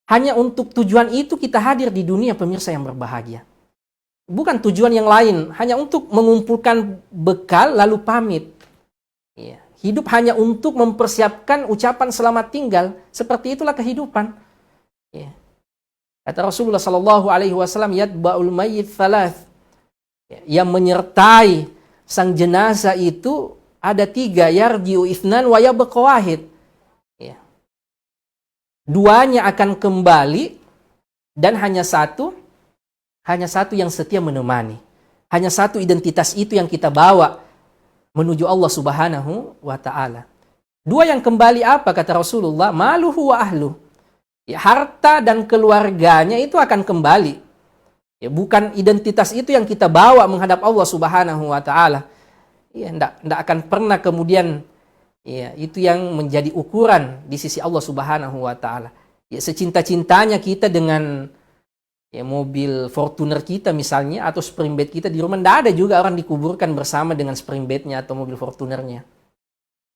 Hanya untuk tujuan itu kita hadir di dunia, pemirsa yang berbahagia. Bukan tujuan yang lain, hanya untuk mengumpulkan bekal lalu pamit. Ya. Hidup hanya untuk mempersiapkan ucapan selamat tinggal. Seperti itulah kehidupan. Ya. Kata Rasulullah SAW, yatba'ul mayyit thalath. Yang menyertai sang jenazah itu ada 3, yarji'u ithnan wa yabqa wahid. Ya. 2-nya akan kembali dan hanya satu yang setia menemani. Hanya 1 identitas itu yang kita bawa menuju Allah Subhanahu wa ta'ala. 2 yang kembali apa kata Rasulullah? Maluhu wa ahlu. Ya, harta dan keluarganya itu akan kembali. Ya, bukan identitas itu yang kita bawa menghadap Allah Subhanahu wa ta'ala. Ya, enggak akan pernah kemudian ya, itu yang menjadi ukuran di sisi Allah Subhanahu wa ta'ala. Ya, secinta-cintanya kita dengan ya, mobil Fortuner kita misalnya atau spring bed kita di rumah, enggak ada juga orang dikuburkan bersama dengan spring bednya atau mobil Fortunernya.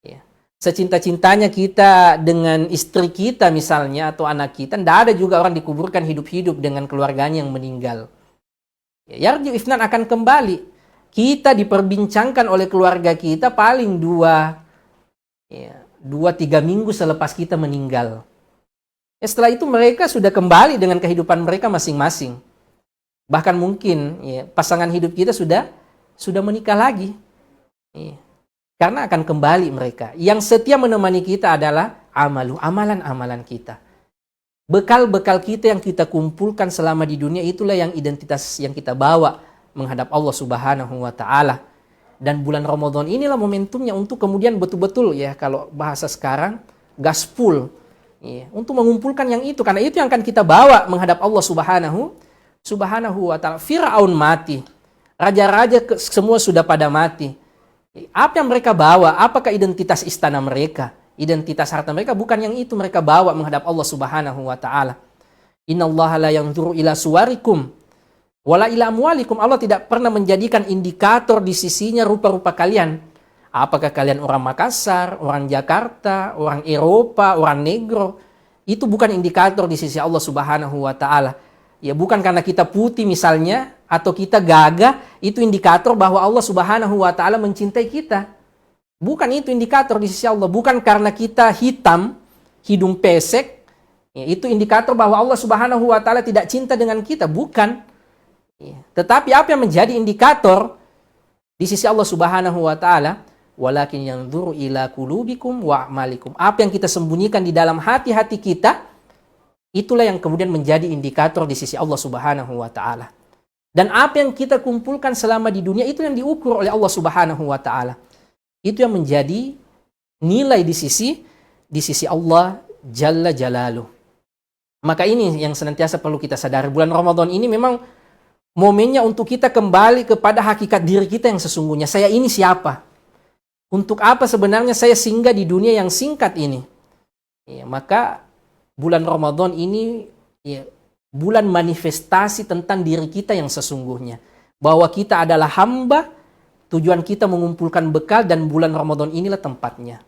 Ya. Secinta-cintanya kita dengan istri kita misalnya atau anak kita, tidak ada juga orang dikuburkan hidup-hidup dengan keluarganya yang meninggal. Yarji'u ithnan akan kembali. Kita diperbincangkan oleh keluarga kita paling 2-3 minggu selepas kita meninggal. Setelah itu mereka sudah kembali dengan kehidupan mereka masing-masing. Bahkan mungkin pasangan hidup kita sudah menikah lagi. Karena akan kembali mereka. Yang setia menemani kita adalah amalan-amalan kita. Bekal-bekal kita yang kita kumpulkan selama di dunia, itulah yang identitas yang kita bawa menghadap Allah Subhanahu wa ta'ala. Dan bulan Ramadan inilah momentumnya untuk kemudian betul-betul ya, kalau bahasa sekarang, gaspul. Ya, untuk mengumpulkan yang itu. Karena itu yang akan kita bawa menghadap Allah Subhanahu wa ta'ala. Fir'aun mati. Raja-raja semua sudah pada mati. Apa yang mereka bawa? Apakah identitas istana mereka? Identitas harta mereka? Bukan yang itu mereka bawa menghadap Allah Subhanahu wa ta'ala. Innallaha la yanzuru ila suwarikum wala ila amwalikum. Allah tidak pernah menjadikan indikator di sisinya rupa-rupa kalian. Apakah kalian orang Makassar, orang Jakarta, orang Eropa, orang Negro? Itu bukan indikator di sisi Allah Subhanahu wa ta'ala. Ya, bukan karena kita putih misalnya atau kita gagah itu indikator bahwa Allah Subhanahu wa ta'ala mencintai kita. Bukan itu indikator di sisi Allah. Bukan karena kita hitam, hidung pesek, ya, itu indikator bahwa Allah Subhanahu wa ta'ala tidak cinta dengan kita. Bukan. Ya. Tetapi apa yang menjadi indikator di sisi Allah Subhanahu wa ta'ala? Walakin yanzuru ila qulubikum wa a'malikum. Apa yang kita sembunyikan di dalam hati-hati kita, itulah yang kemudian menjadi indikator di sisi Allah Subhanahu wa ta'ala. Dan apa yang kita kumpulkan selama di dunia, itu yang diukur oleh Allah Subhanahu wa ta'ala. Itu yang menjadi nilai di sisi Allah Jalla Jalaluh. Maka ini yang senantiasa perlu kita sadari. Bulan Ramadan ini memang momennya untuk kita kembali kepada hakikat diri kita yang sesungguhnya. Saya ini siapa? Untuk apa sebenarnya saya singgah di dunia yang singkat ini? Ya, maka bulan Ramadan ini ya, bulan manifestasi tentang diri kita yang sesungguhnya. Bahwa kita adalah hamba, tujuan kita mengumpulkan bekal, dan bulan Ramadan inilah tempatnya.